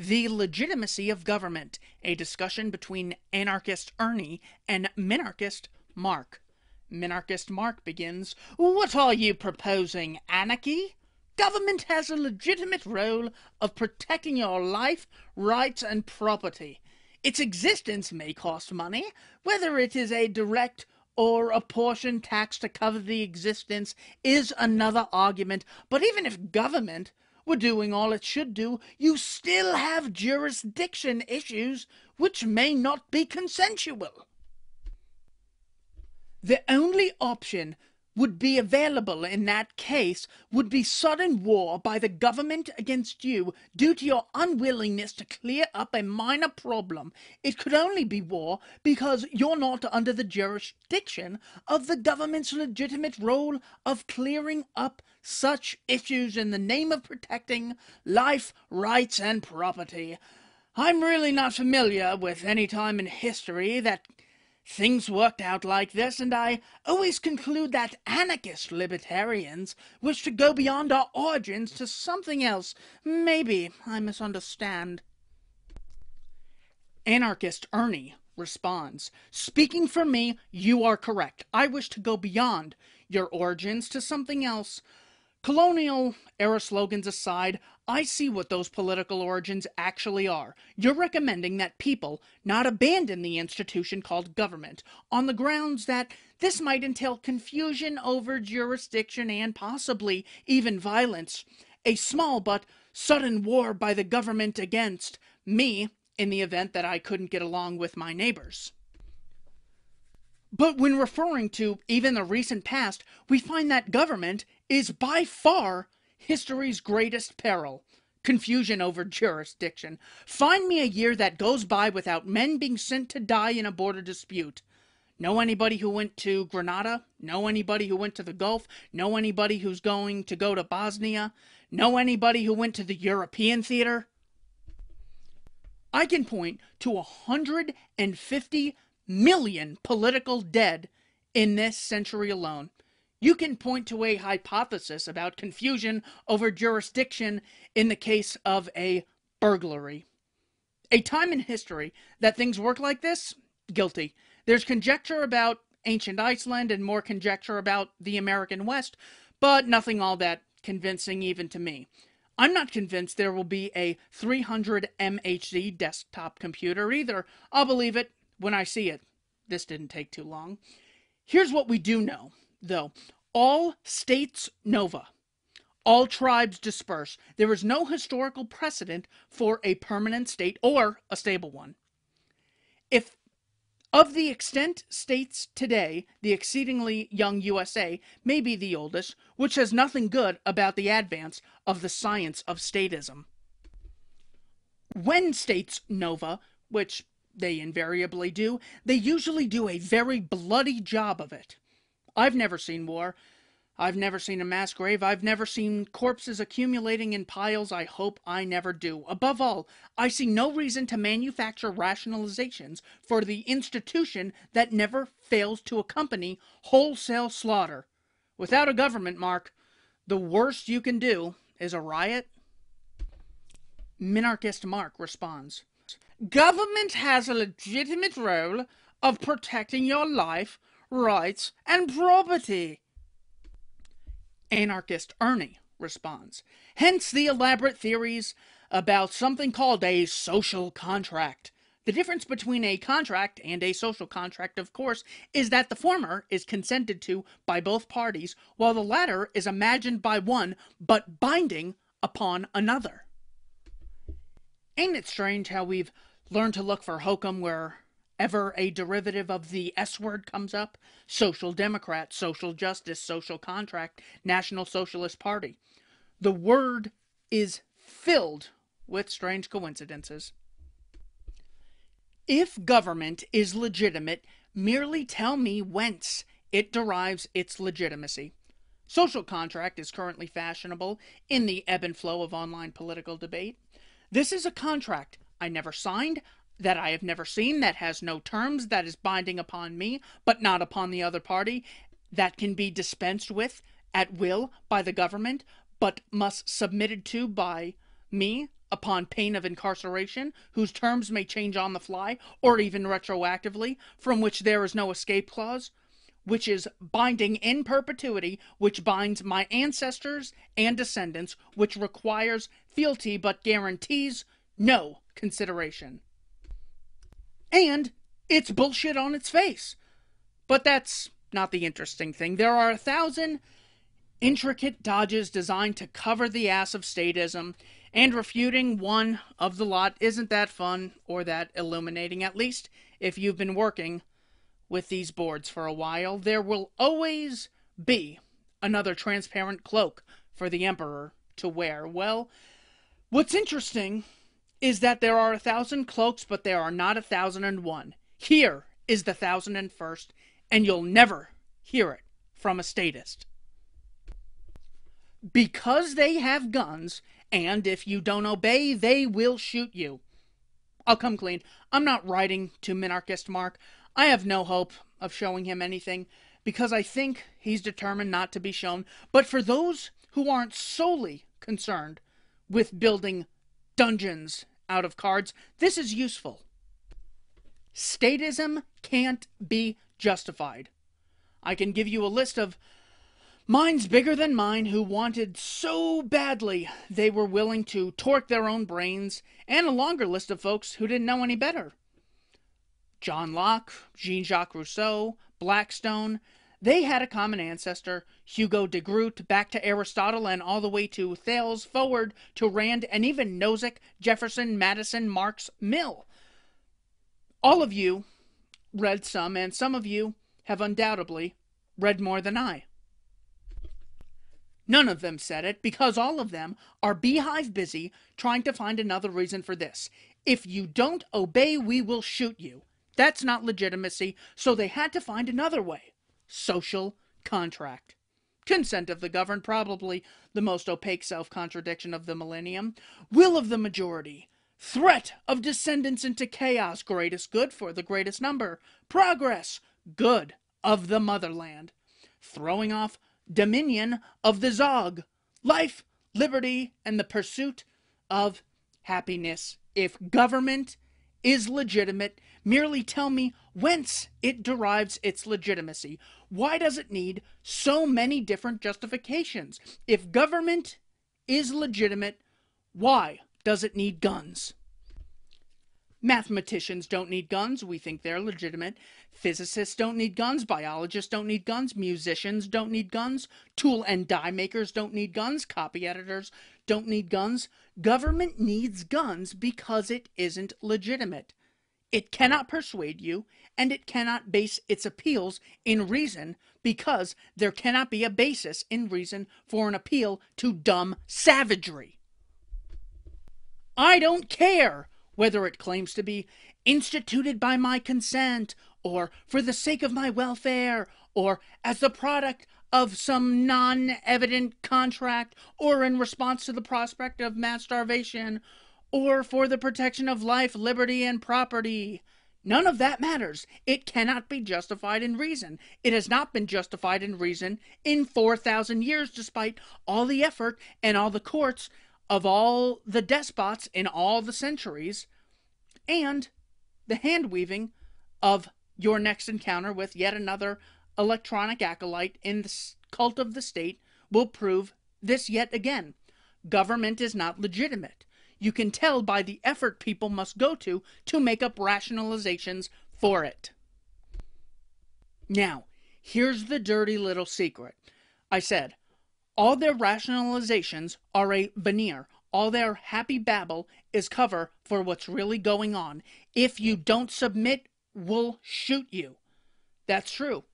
The Legitimacy of Government, a discussion between Anarchist Ernie and Minarchist Mark. Minarchist Mark begins, "What are you proposing, anarchy? Government has a legitimate role of protecting your life, rights, and property. Its existence may cost money, whether it is a direct or apportioned tax to cover the existence is another argument, but even if government were doing all it should do, you still have jurisdiction issues which may not be consensual. The only option would be available in that case would be sudden war by the government against you due to your unwillingness to clear up a minor problem. It could only be war because you're not under the jurisdiction of the government's legitimate role of clearing up such issues in the name of protecting life, rights, and property. I'm really not familiar with any time in history that things worked out like this, and I always conclude that anarchist libertarians wish to go beyond our origins to something else. Maybe I misunderstand." Anarchist Ernie responds, "Speaking for me, you are correct. I wish to go beyond your origins to something else. Colonial era slogans aside, I see what those political origins actually are. You're recommending that people not abandon the institution called government on the grounds that this might entail confusion over jurisdiction and possibly even violence. A small but sudden war by the government against me in the event that I couldn't get along with my neighbors. But when referring to even the recent past, we find that government is by far history's greatest peril. Confusion over jurisdiction. Find me a year that goes by without men being sent to die in a border dispute. Know anybody who went to Grenada? Know anybody who went to the Gulf? Know anybody who's going to go to Bosnia? Know anybody who went to the European theater? I can point to 150 million political dead in this century alone. You can point to a hypothesis about confusion over jurisdiction in the case of a burglary. A time in history that things work like this? Guilty. There's conjecture about ancient Iceland and more conjecture about the American West, but nothing all that convincing even to me. I'm not convinced there will be a 300 MHz desktop computer either. I'll believe it when I see it. This didn't take too long. Here's what we do know, though. All states nova. All tribes disperse. There is no historical precedent for a permanent state or a stable one. If of the extant states today, the exceedingly young USA may be the oldest, which says nothing good about the advance of the science of statism. When states nova, which they invariably do, they usually do a very bloody job of it. I've never seen war. I've never seen a mass grave. I've never seen corpses accumulating in piles. I hope I never do. Above all, I see no reason to manufacture rationalizations for the institution that never fails to accompany wholesale slaughter. Without a government, Mark, the worst you can do is a riot." Minarchist Mark responds, "Government has a legitimate role of protecting your life, rights, and property." Anarchist Ernie responds, "Hence the elaborate theories about something called a social contract. The difference between a contract and a social contract, of course, is that the former is consented to by both parties, while the latter is imagined by one, but binding upon another." Ain't it strange how we've learned to look for hokum wherever a derivative of the S word comes up? Social Democrat, social justice, social contract, National Socialist Party. The word is filled with strange coincidences. If government is legitimate, merely tell me whence it derives its legitimacy. Social contract is currently fashionable in the ebb and flow of online political debate. This is a contract I never signed, that I have never seen, that has no terms, that is binding upon me, but not upon the other party, that can be dispensed with at will by the government, but must submitted to by me upon pain of incarceration, whose terms may change on the fly, or even retroactively, from which there is no escape clause, which is binding in perpetuity, which binds my ancestors and descendants, which requires fealty but guarantees no consideration. And it's bullshit on its face. But that's not the interesting thing. There are 1,000 intricate dodges designed to cover the ass of statism, and refuting one of the lot isn't that fun or that illuminating, at least if you've been working with these boards for a while. There will always be another transparent cloak for the emperor to wear. Well, what's interesting is that there are 1,000 cloaks, but there are not 1,001. Here is the 1,001st, and you'll never hear it from a statist. Because they have guns, and if you don't obey, they will shoot you. I'll come clean. I'm not writing to Minarchist Mark. I have no hope of showing him anything, because I think he's determined not to be shown. But for those who aren't solely concerned with building dungeons out of cards, this is useful. Statism can't be justified. I can give you a list of minds bigger than mine who wanted so badly they were willing to torque their own brains, and a longer list of folks who didn't know any better. John Locke, Jean-Jacques Rousseau, Blackstone, they had a common ancestor, Hugo de Groot, back to Aristotle and all the way to Thales, forward to Rand, and even Nozick, Jefferson, Madison, Marx, Mill. All of you read some, and some of you have undoubtedly read more than I. None of them said it, because all of them are beehive busy trying to find another reason for this. If you don't obey, we will shoot you. That's not legitimacy, so they had to find another way. Social contract. Consent of the governed, probably the most opaque self-contradiction of the millennium. Will of the majority. Threat of descendants into chaos, greatest good for the greatest number. Progress, good of the motherland. Throwing off dominion of the Zog. Life, liberty, and the pursuit of happiness. If government is legitimate, merely tell me whence it derives its legitimacy. Why does it need so many different justifications? If government is legitimate, why does it need guns? Mathematicians don't need guns. We think they're legitimate. Physicists don't need guns. Biologists don't need guns. Musicians don't need guns. Tool and die makers don't need guns. Copy editors don't need guns. Government needs guns because it isn't legitimate. It cannot persuade you, and it cannot base its appeals in reason, because there cannot be a basis in reason for an appeal to dumb savagery. I don't care whether it claims to be instituted by my consent, or for the sake of my welfare, or as the product of some non-evident contract, or in response to the prospect of mass starvation, or for the protection of life, liberty, and property. None of that matters. It cannot be justified in reason. It has not been justified in reason in 4,000 years, despite all the effort and all the courts of all the despots in all the centuries, and the hand-weaving of your next encounter with yet another electronic acolyte in the cult of the state will prove this yet again. Government is not legitimate. You can tell by the effort people must go to make up rationalizations for it. Now, here's the dirty little secret. I said, all their rationalizations are a veneer. All their happy babble is cover for what's really going on. If you don't submit, we'll shoot you. That's true.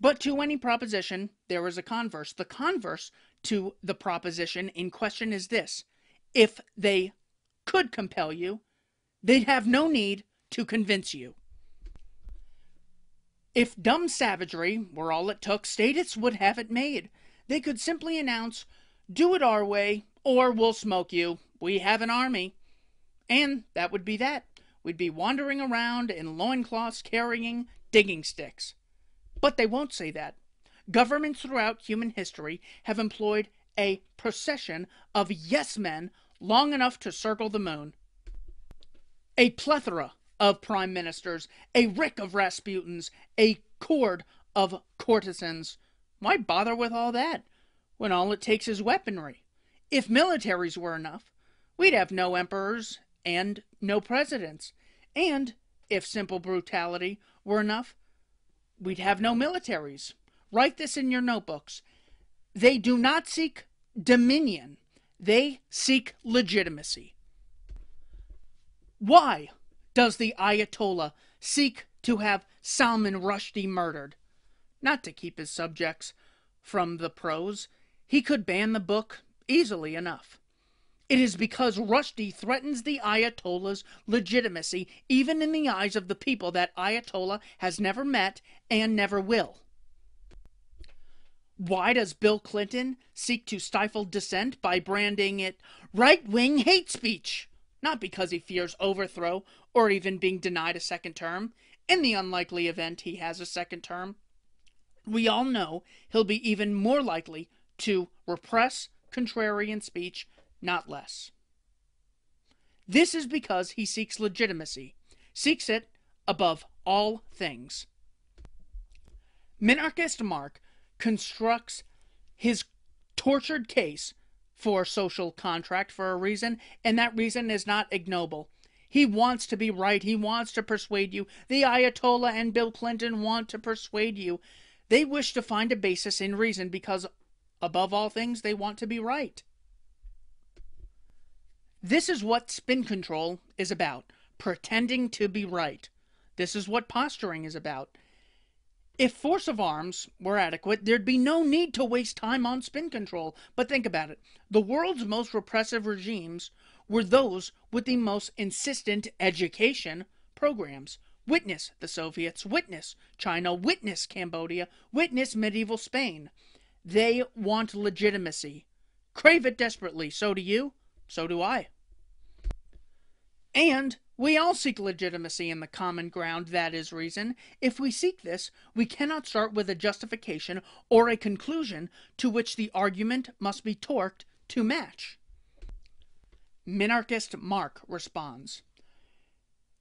But to any proposition, there is a converse. The converse to the proposition in question is this. If they could compel you, they'd have no need to convince you. If dumb savagery were all it took, statists would have it made. They could simply announce, do it our way, or we'll smoke you. We have an army. And that would be that. We'd be wandering around in loincloths carrying digging sticks. But they won't say that. Governments throughout human history have employed a procession of yes-men long enough to circle the moon. A plethora of prime ministers, a rick of Rasputins, a horde of courtesans. Why bother with all that, when all it takes is weaponry? If militaries were enough, we'd have no emperors and no presidents. And if simple brutality were enough, we'd have no militaries. Write this in your notebooks. They do not seek dominion. They seek legitimacy. Why does the Ayatollah seek to have Salman Rushdie murdered? Not to keep his subjects from the prose. He could ban the book easily enough. It is because Rushdie threatens the Ayatollah's legitimacy, even in the eyes of the people that Ayatollah has never met and never will. Why does Bill Clinton seek to stifle dissent by branding it right-wing hate speech? Not because he fears overthrow or even being denied a second term. In the unlikely event he has a second term, we all know he'll be even more likely to repress contrarian speech, not less. This is because he seeks legitimacy, seeks it above all things. Minarchist Mark constructs his tortured case for social contract for a reason, and that reason is not ignoble. He wants to be right. He wants to persuade you. The Ayatollah and Bill Clinton want to persuade you. They wish to find a basis in reason because, above all things, they want to be right. This is what spin control is about, pretending to be right. This is what posturing is about. If force of arms were adequate, there'd be no need to waste time on spin control. But think about it. The world's most repressive regimes were those with the most insistent education programs. Witness the Soviets, witness China, witness Cambodia, witness medieval Spain. They want legitimacy. Crave it desperately. So do you. So do I. And we all seek legitimacy in the common ground that is reason. If we seek this, we cannot start with a justification or a conclusion to which the argument must be torqued to match. Minarchist Mark responds,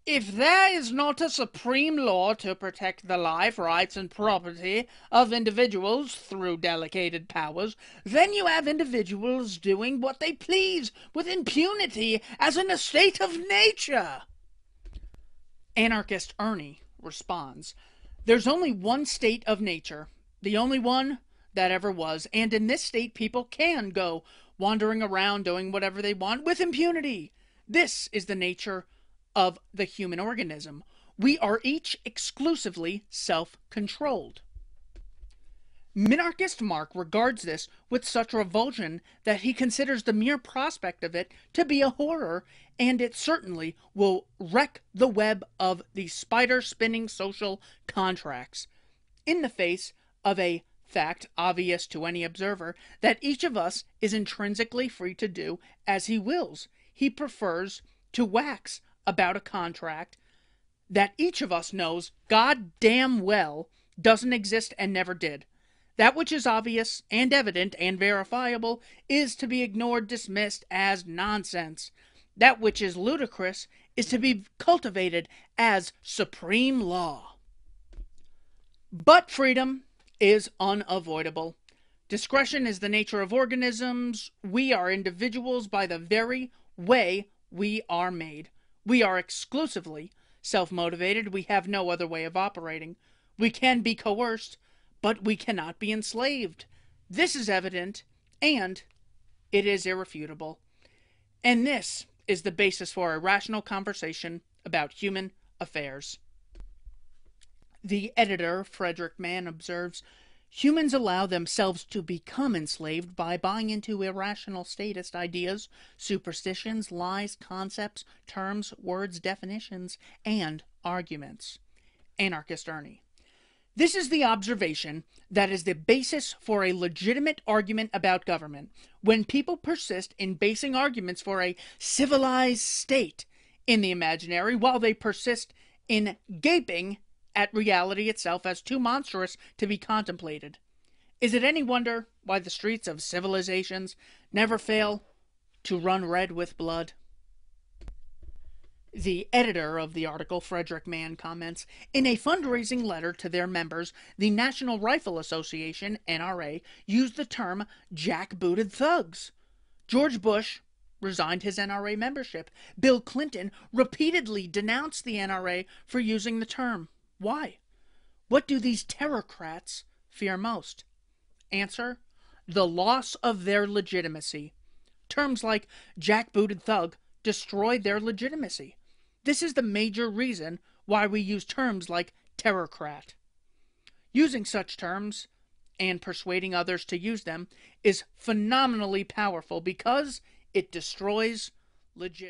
"If there is not a supreme law to protect the life, rights, and property of individuals through delegated powers, then you have individuals doing what they please with impunity as in a state of nature." Anarchist Ernie responds, "There's only one state of nature, the only one that ever was, and in this state people can go wandering around doing whatever they want with impunity. This is the nature of the human organism. We are each exclusively self-controlled." Minarchist Mark regards this with such revulsion that he considers the mere prospect of it to be a horror, and it certainly will wreck the web of the spider-spinning social contracts, in the face of a fact obvious to any observer that each of us is intrinsically free to do as he wills. He prefers to wax about a contract that each of us knows goddamn well doesn't exist and never did. That which is obvious and evident and verifiable is to be ignored, dismissed as nonsense. That which is ludicrous is to be cultivated as supreme law. But freedom is unavoidable. Discretion is the nature of organisms. We are individuals by the very way we are made. We are exclusively self-motivated. We have no other way of operating. We can be coerced, but we cannot be enslaved. This is evident, and it is irrefutable. And this is the basis for a rational conversation about human affairs. The editor, Frederick Mann, observes, "Humans allow themselves to become enslaved by buying into irrational statist ideas, superstitions, lies, concepts, terms, words, definitions, and arguments." Anarchist Ernie. This is the observation that is the basis for a legitimate argument about government. When people persist in basing arguments for a civilized state in the imaginary, while they persist in gaping at reality itself as too monstrous to be contemplated. Is it any wonder why the streets of civilizations never fail to run red with blood. The editor of the article, Frederick Mann, comments, in a fundraising letter to their members, the National Rifle Association, NRA, used the term jackbooted thugs. George Bush resigned his NRA membership. Bill Clinton repeatedly denounced the NRA for using the term. Why? What do these terrorcrats fear most? Answer: the loss of their legitimacy. Terms like jackbooted thug destroyed their legitimacy. This is the major reason why we use terms like terrorcrat. Using such terms and persuading others to use them is phenomenally powerful because it destroys legitimacy.